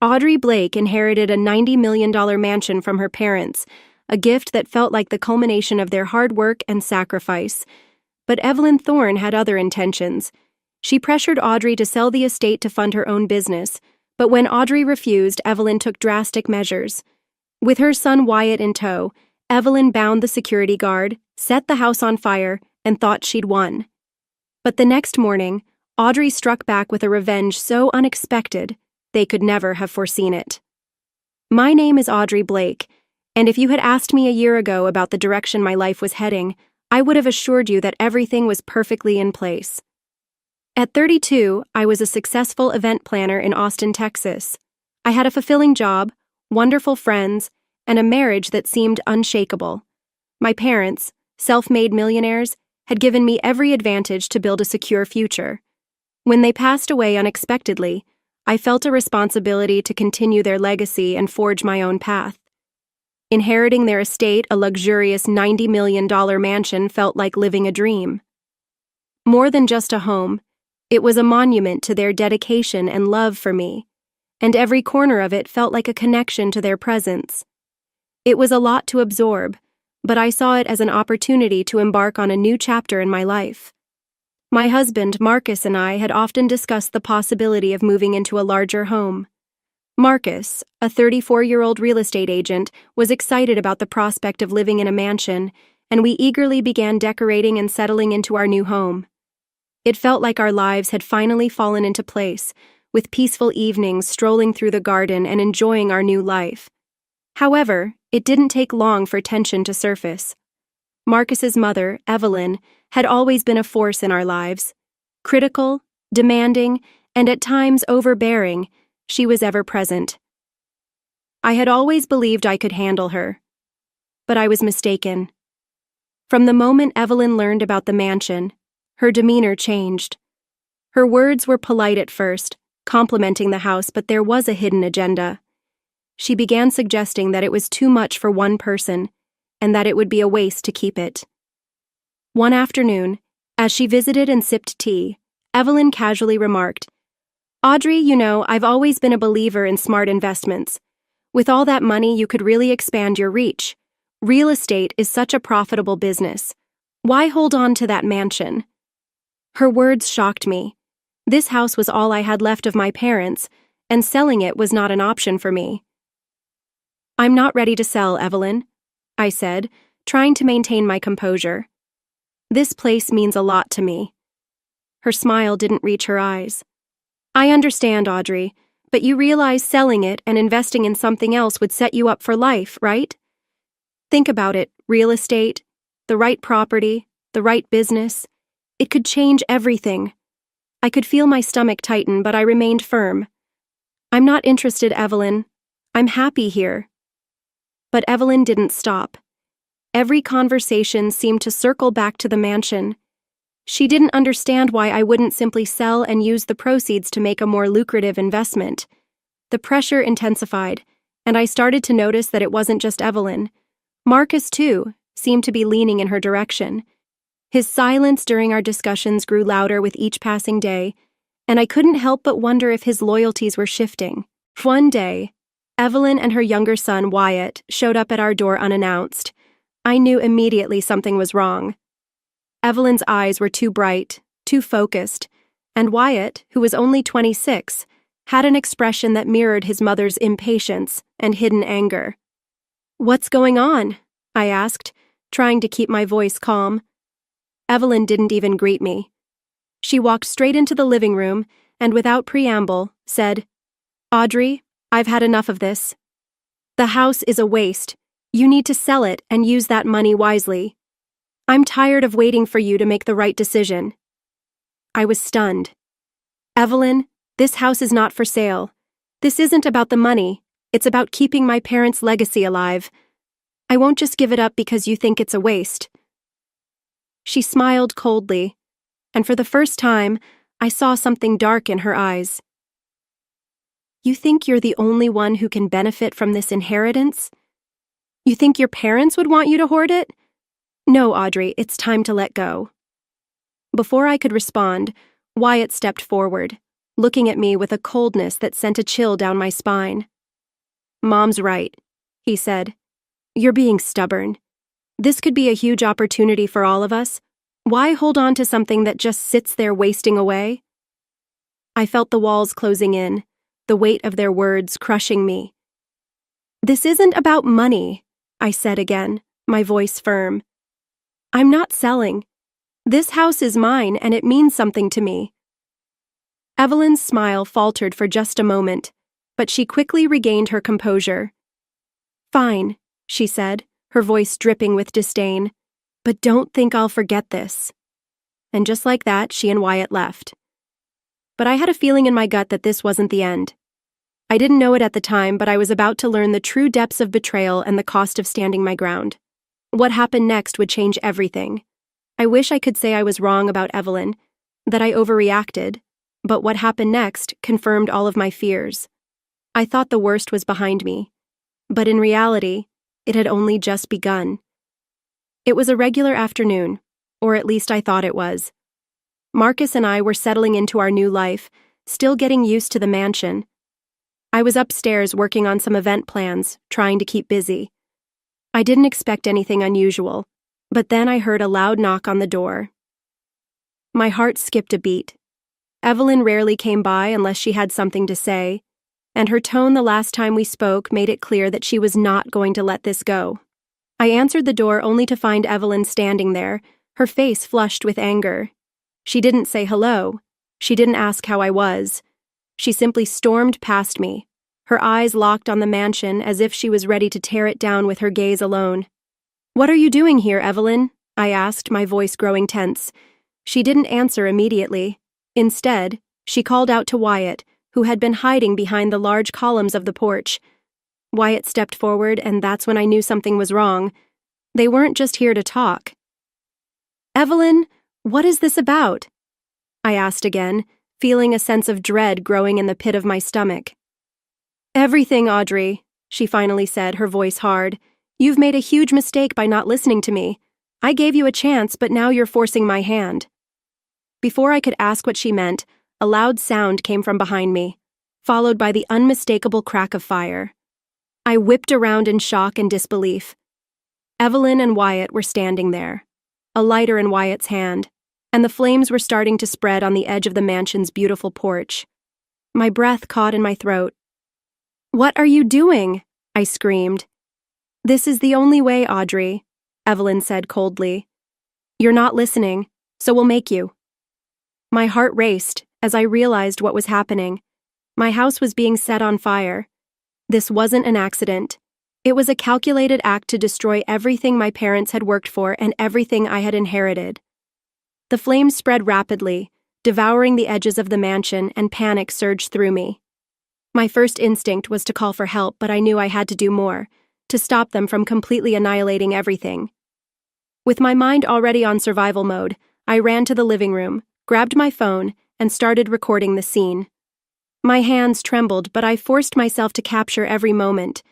Audrey Blake inherited a $90 million mansion from her parents, a gift that felt like the culmination of their hard work and sacrifice. But Evelyn Thorne had other intentions. She pressured Audrey to sell the estate to fund her own business, but when Audrey refused, Evelyn took drastic measures. With her son Wyatt in tow, Evelyn bound the security guard, set the house on fire, and thought she'd won. But the next morning, Audrey struck back with a revenge so unexpected, they could never have foreseen it. My name is Audrey Blake, and if you had asked me a year ago about the direction my life was heading, I would have assured you that everything was perfectly in place. At 32, I was a successful event planner in Austin, Texas. I had a fulfilling job, wonderful friends, and a marriage that seemed unshakable. My parents, self-made millionaires, had given me every advantage to build a secure future. When they passed away unexpectedly, I felt a responsibility to continue their legacy and forge my own path. Inheriting their estate, a luxurious $90 million mansion, felt like living a dream. More than just a home, it was a monument to their dedication and love for me, and every corner of it felt like a connection to their presence. It was a lot to absorb, but I saw it as an opportunity to embark on a new chapter in my life. My husband, Marcus, and I had often discussed the possibility of moving into a larger home. Marcus, a 34-year-old real estate agent, was excited about the prospect of living in a mansion, and we eagerly began decorating and settling into our new home. It felt like our lives had finally fallen into place, with peaceful evenings strolling through the garden and enjoying our new life. However, it didn't take long for tension to surface. Marcus's mother, Evelyn, had always been a force in our lives. Critical, demanding, and at times overbearing, she was ever present. I had always believed I could handle her. But I was mistaken. From the moment Evelyn learned about the mansion, her demeanor changed. Her words were polite at first, complimenting the house, but there was a hidden agenda. She began suggesting that it was too much for one person, and that it would be a waste to keep it. One afternoon, as she visited and sipped tea, Evelyn casually remarked, "Audrey, I've always been a believer in smart investments. With all that money, you could really expand your reach. Real estate is such a profitable business. Why hold on to that mansion?" Her words shocked me. This house was all I had left of my parents, and selling it was not an option for me. "I'm not ready to sell, Evelyn," I said, trying to maintain my composure. "This place means a lot to me." Her smile didn't reach her eyes. "I understand, Audrey, but you realize selling it and investing in something else would set you up for life, right? Think about it, real estate, the right property, the right business. It could change everything." I could feel my stomach tighten, but I remained firm. "I'm not interested, Evelyn. I'm happy here." But Evelyn didn't stop. Every conversation seemed to circle back to the mansion. She didn't understand why I wouldn't simply sell and use the proceeds to make a more lucrative investment. The pressure intensified, and I started to notice that it wasn't just Evelyn. Marcus, too, seemed to be leaning in her direction. His silence during our discussions grew louder with each passing day, and I couldn't help but wonder if his loyalties were shifting. One day, Evelyn and her younger son, Wyatt, showed up at our door unannounced. I knew immediately something was wrong. Evelyn's eyes were too bright, too focused, and Wyatt, who was only 26, had an expression that mirrored his mother's impatience and hidden anger. "What's going on?" I asked, trying to keep my voice calm. Evelyn didn't even greet me. She walked straight into the living room and, without preamble, said, "Audrey, I've had enough of this. The house is a waste. You need to sell it and use that money wisely. I'm tired of waiting for you to make the right decision." I was stunned. "Evelyn, this house is not for sale. This isn't about the money. It's about keeping my parents' legacy alive. I won't just give it up because you think it's a waste." She smiled coldly, and for the first time, I saw something dark in her eyes. "You think you're the only one who can benefit from this inheritance? You think your parents would want you to hoard it? No, Audrey, it's time to let go." Before I could respond, Wyatt stepped forward, looking at me with a coldness that sent a chill down my spine. "Mom's right," he said. "You're being stubborn. This could be a huge opportunity for all of us. Why hold on to something that just sits there wasting away?" I felt the walls closing in, the weight of their words crushing me. "This isn't about money," I said again, my voice firm. "I'm not selling. This house is mine and it means something to me." Evelyn's smile faltered for just a moment, but she quickly regained her composure. "Fine," she said, her voice dripping with disdain, "but don't think I'll forget this." And just like that, she and Wyatt left. But I had a feeling in my gut that this wasn't the end. I didn't know it at the time, but I was about to learn the true depths of betrayal and the cost of standing my ground. What happened next would change everything. I wish I could say I was wrong about Evelyn, that I overreacted, but what happened next confirmed all of my fears. I thought the worst was behind me, but in reality, it had only just begun. It was a regular afternoon, or at least I thought it was. Marcus and I were settling into our new life, still getting used to the mansion. I was upstairs working on some event plans, trying to keep busy. I didn't expect anything unusual, but then I heard a loud knock on the door. My heart skipped a beat. Evelyn rarely came by unless she had something to say, and her tone the last time we spoke made it clear that she was not going to let this go. I answered the door only to find Evelyn standing there, her face flushed with anger. She didn't say hello. She didn't ask how I was. She simply stormed past me, her eyes locked on the mansion as if she was ready to tear it down with her gaze alone. "What are you doing here, Evelyn?" I asked, my voice growing tense. She didn't answer immediately. Instead, she called out to Wyatt, who had been hiding behind the large columns of the porch. Wyatt stepped forward, and that's when I knew something was wrong. They weren't just here to talk. "Evelyn, what is this about?" I asked again, feeling a sense of dread growing in the pit of my stomach. "Everything, Audrey," she finally said, her voice hard. "You've made a huge mistake by not listening to me. I gave you a chance, but now you're forcing my hand." Before I could ask what she meant, a loud sound came from behind me, followed by the unmistakable crack of fire. I whipped around in shock and disbelief. Evelyn and Wyatt were standing there, a lighter in Wyatt's hand, and the flames were starting to spread on the edge of the mansion's beautiful porch. My breath caught in my throat. "What are you doing?" I screamed. "This is the only way, Audrey," Evelyn said coldly. "You're not listening, so we'll make you." My heart raced as I realized what was happening. My house was being set on fire. This wasn't an accident. It was a calculated act to destroy everything my parents had worked for and everything I had inherited. The flames spread rapidly, devouring the edges of the mansion, and panic surged through me. My first instinct was to call for help, but I knew I had to do more, to stop them from completely annihilating everything. With my mind already on survival mode, I ran to the living room, grabbed my phone, and started recording the scene. My hands trembled, but I forced myself to capture every moment.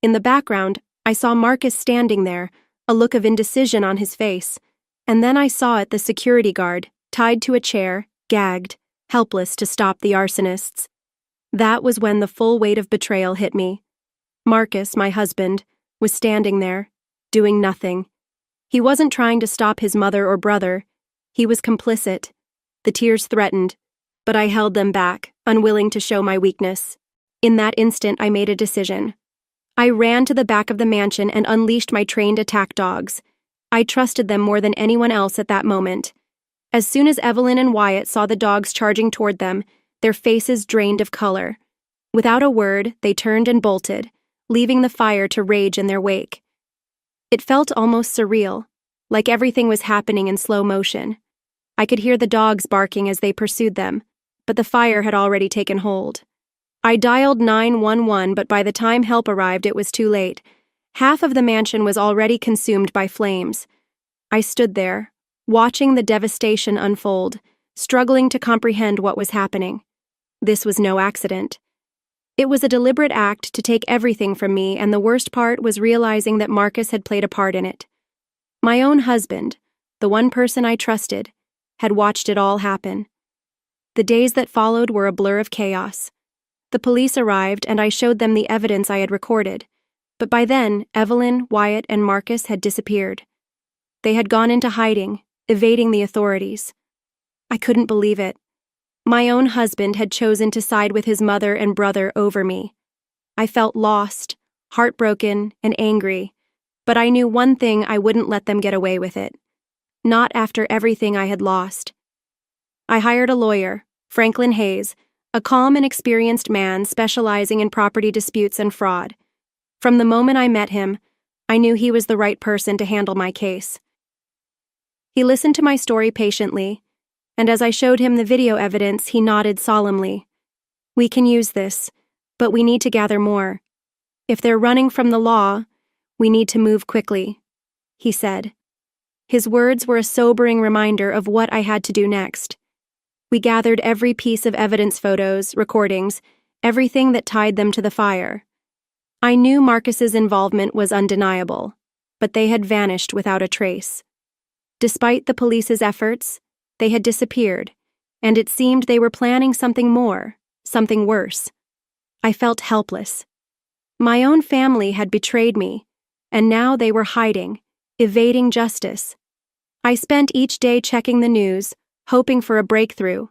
In the background, I saw Marcus standing there, a look of indecision on his face, and then I saw the security guard, tied to a chair, gagged, helpless to stop the arsonists. That was when the full weight of betrayal hit me. Marcus, my husband, was standing there, doing nothing. He wasn't trying to stop his mother or brother. He was complicit. The tears threatened, but I held them back, unwilling to show my weakness. In that instant, I made a decision. I ran to the back of the mansion and unleashed my trained attack dogs. I trusted them more than anyone else at that moment. As soon as Evelyn and Wyatt saw the dogs charging toward them, their faces drained of color. Without a word, they turned and bolted, leaving the fire to rage in their wake. It felt almost surreal, like everything was happening in slow motion. I could hear the dogs barking as they pursued them, but the fire had already taken hold. I dialed 911, but by the time help arrived, it was too late. Half of the mansion was already consumed by flames. I stood there, watching the devastation unfold, struggling to comprehend what was happening. This was no accident. It was a deliberate act to take everything from me, and the worst part was realizing that Marcus had played a part in it. My own husband, the one person I trusted, had watched it all happen. The days that followed were a blur of chaos. The police arrived and I showed them the evidence I had recorded. But by then, Evelyn, Wyatt, and Marcus had disappeared. They had gone into hiding, evading the authorities. I couldn't believe it. My own husband had chosen to side with his mother and brother over me. I felt lost, heartbroken, and angry, but I knew one thing: I wouldn't let them get away with it. Not after everything I had lost. I hired a lawyer, Franklin Hayes, a calm and experienced man specializing in property disputes and fraud. From the moment I met him, I knew he was the right person to handle my case. He listened to my story patiently, and as I showed him the video evidence, he nodded solemnly. "We can use this, but we need to gather more. If they're running from the law, we need to move quickly," he said. His words were a sobering reminder of what I had to do next. We gathered every piece of evidence, photos, recordings, everything that tied them to the fire. I knew Marcus's involvement was undeniable, but they had vanished without a trace. Despite the police's efforts, they had disappeared, and it seemed they were planning something more, something worse. I felt helpless. My own family had betrayed me, and now they were hiding, evading justice. I spent each day checking the news, hoping for a breakthrough.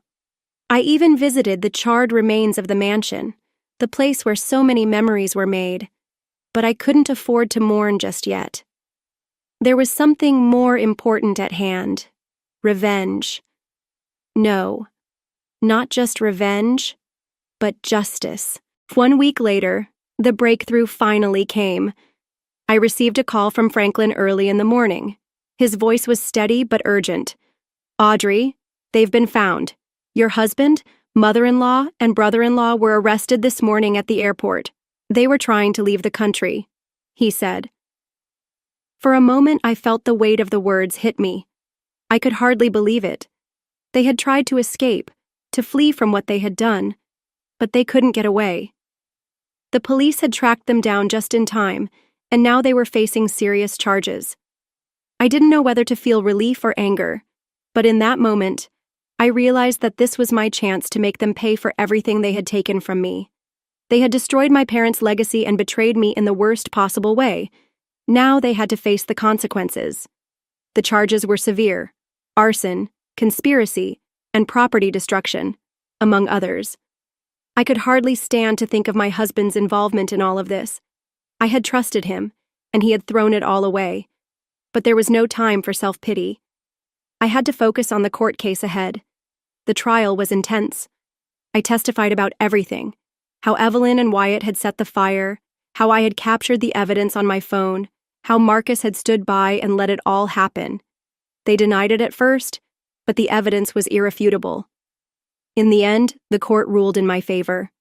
I even visited the charred remains of the mansion, the place where so many memories were made, but I couldn't afford to mourn just yet. There was something more important at hand: revenge. No, not just revenge, but justice. 1 week later, the breakthrough finally came. I received a call from Franklin early in the morning. His voice was steady but urgent. "Audrey, they've been found. Your husband, mother-in-law, and brother-in-law were arrested this morning at the airport. They were trying to leave the country," he said. For a moment, I felt the weight of the words hit me. I could hardly believe it. They had tried to escape, to flee from what they had done, but they couldn't get away. The police had tracked them down just in time, and now they were facing serious charges. I didn't know whether to feel relief or anger, but in that moment, I realized that this was my chance to make them pay for everything they had taken from me. They had destroyed my parents' legacy and betrayed me in the worst possible way. Now they had to face the consequences. The charges were severe: arson, conspiracy, and property destruction, among others. I could hardly stand to think of my husband's involvement in all of this. I had trusted him, and he had thrown it all away. But there was no time for self-pity. I had to focus on the court case ahead. The trial was intense. I testified about everything: how Evelyn and Wyatt had set the fire, how I had captured the evidence on my phone, how Marcus had stood by and let it all happen. They denied it at first, but the evidence was irrefutable. In the end, the court ruled in my favor.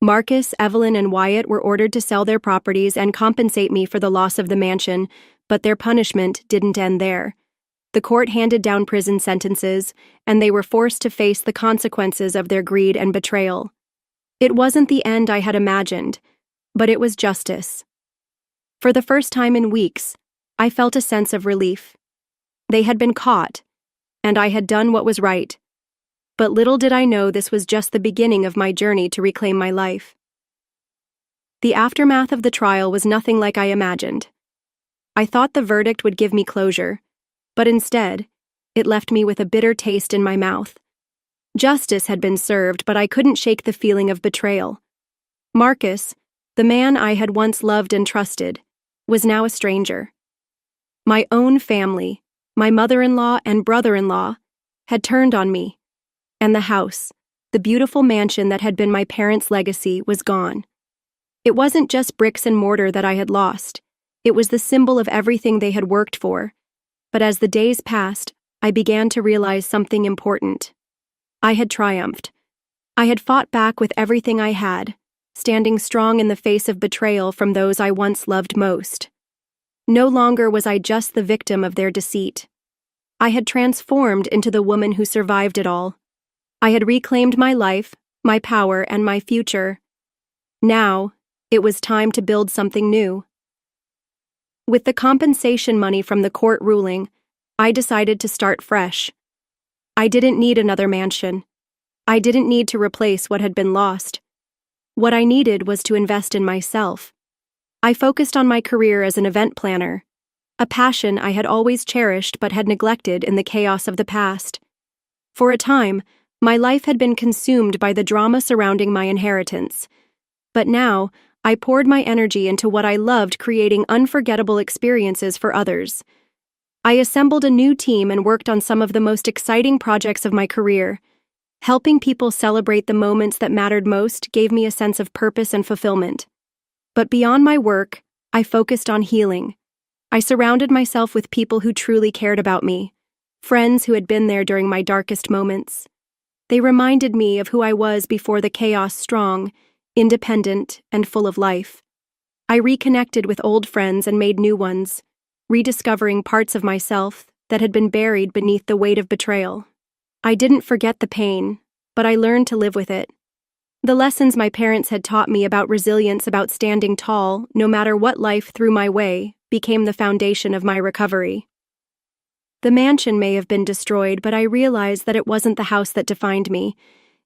Marcus, Evelyn, and Wyatt were ordered to sell their properties and compensate me for the loss of the mansion, but their punishment didn't end there. The court handed down prison sentences, and they were forced to face the consequences of their greed and betrayal. It wasn't the end I had imagined, but it was justice. For the first time in weeks, I felt a sense of relief. They had been caught, and I had done what was right. But little did I know this was just the beginning of my journey to reclaim my life. The aftermath of the trial was nothing like I imagined. I thought the verdict would give me closure, but instead, it left me with a bitter taste in my mouth. Justice had been served, but I couldn't shake the feeling of betrayal. Marcus, the man I had once loved and trusted, was now a stranger. My own family, my mother-in-law and brother-in-law, had turned on me, and the house, the beautiful mansion that had been my parents' legacy, was gone. It wasn't just bricks and mortar that I had lost. It was the symbol of everything they had worked for. But as the days passed, I began to realize something important. I had triumphed. I had fought back with everything I had, standing strong in the face of betrayal from those I once loved most. No longer was I just the victim of their deceit. I had transformed into the woman who survived it all. I had reclaimed my life, my power, and my future. Now, it was time to build something new. With the compensation money from the court ruling, I decided to start fresh. I didn't need another mansion. I didn't need to replace what had been lost. What I needed was to invest in myself. I focused on my career as an event planner, a passion I had always cherished but had neglected in the chaos of the past. For a time, my life had been consumed by the drama surrounding my inheritance. But now, I poured my energy into what I loved, creating unforgettable experiences for others. I assembled a new team and worked on some of the most exciting projects of my career. Helping people celebrate the moments that mattered most gave me a sense of purpose and fulfillment. But beyond my work, I focused on healing. I surrounded myself with people who truly cared about me, friends who had been there during my darkest moments. They reminded me of who I was before the chaos, strong, independent, and full of life. I reconnected with old friends and made new ones, rediscovering parts of myself that had been buried beneath the weight of betrayal. I didn't forget the pain, but I learned to live with it. The lessons my parents had taught me about resilience, about standing tall, no matter what life threw my way, became the foundation of my recovery. The mansion may have been destroyed, but I realized that it wasn't the house that defined me.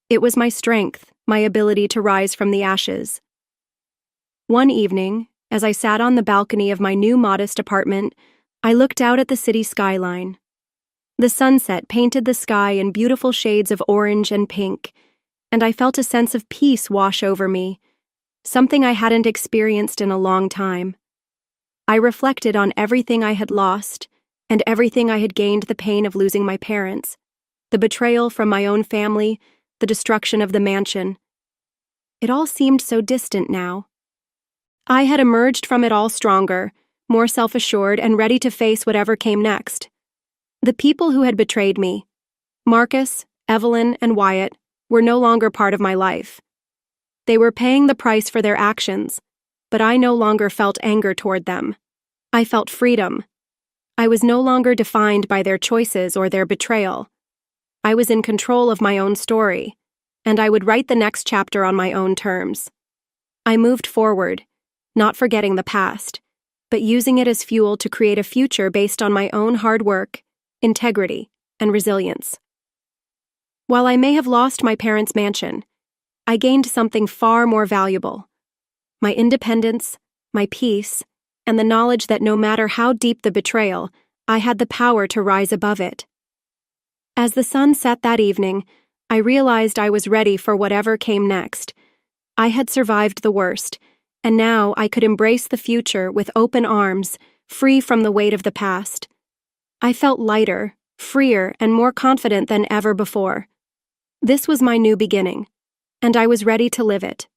It was my strength, my ability to rise from the ashes. One evening, as I sat on the balcony of my new modest apartment, I looked out at the city skyline. The sunset painted the sky in beautiful shades of orange and pink, and I felt a sense of peace wash over me, something I hadn't experienced in a long time. I reflected on everything I had lost, and everything I had gained: the pain of losing my parents, the betrayal from my own family, the destruction of the mansion. It all seemed so distant now. I had emerged from it all stronger, more self-assured, and ready to face whatever came next. The people who had betrayed me, Marcus, Evelyn, and Wyatt, were no longer part of my life. They were paying the price for their actions, but I no longer felt anger toward them. I felt freedom. I was no longer defined by their choices or their betrayal. I was in control of my own story, and I would write the next chapter on my own terms. I moved forward, not forgetting the past, but using it as fuel to create a future based on my own hard work, integrity, and resilience. While I may have lost my parents' mansion, I gained something far more valuable: my independence, my peace, and the knowledge that no matter how deep the betrayal, I had the power to rise above it. As the sun set that evening, I realized I was ready for whatever came next. I had survived the worst, and now I could embrace the future with open arms, free from the weight of the past. I felt lighter, freer, and more confident than ever before. This was my new beginning, and I was ready to live it.